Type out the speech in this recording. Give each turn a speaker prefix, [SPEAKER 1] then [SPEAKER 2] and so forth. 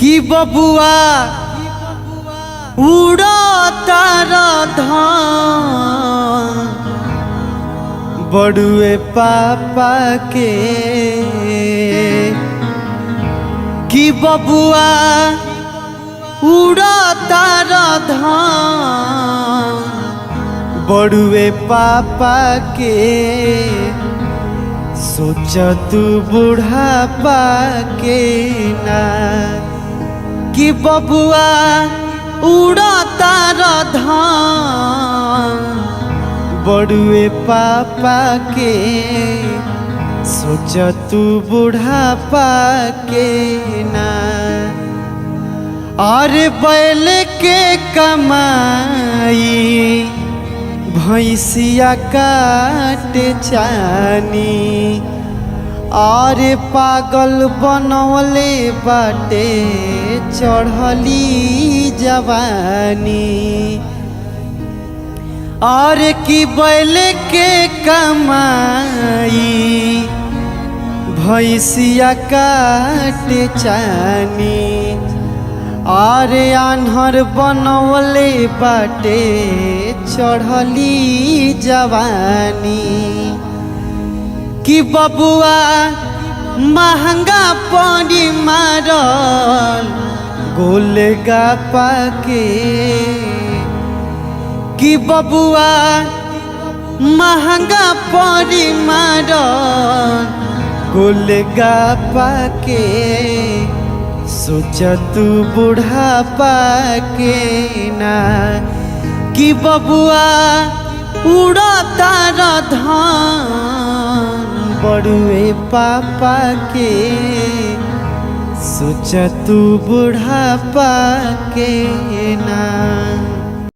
[SPEAKER 1] कि बबुआ उड़ता धान बड़ुए पापा के कि बबुआ उड़ता धान बड़ुए पापा के सोच तू बुढ़ापा के ना कि बबुआ उड़ता धान बड़ुए पापा के सोच तू बुढ़ापा के ना। और बैल के कमाई भैंसिया काटे चानी और पागल बनवले बाटे चढ़ली जवानी। और कि बैल के कमाई भैंसिया काटे चानी और आन्हर बनवले बाटे चढ़ली जवानी। कि बबुआ महंगा पड़ी मारल गोलगप्पा के कि बबुआ महंगा पड़ी मारल गोलगप्पा के सोच तू बुढ़ापा के ना कि बबुआ उड़ता धान बड़ुए पापा के सोच तू बुढ़ापा के ना।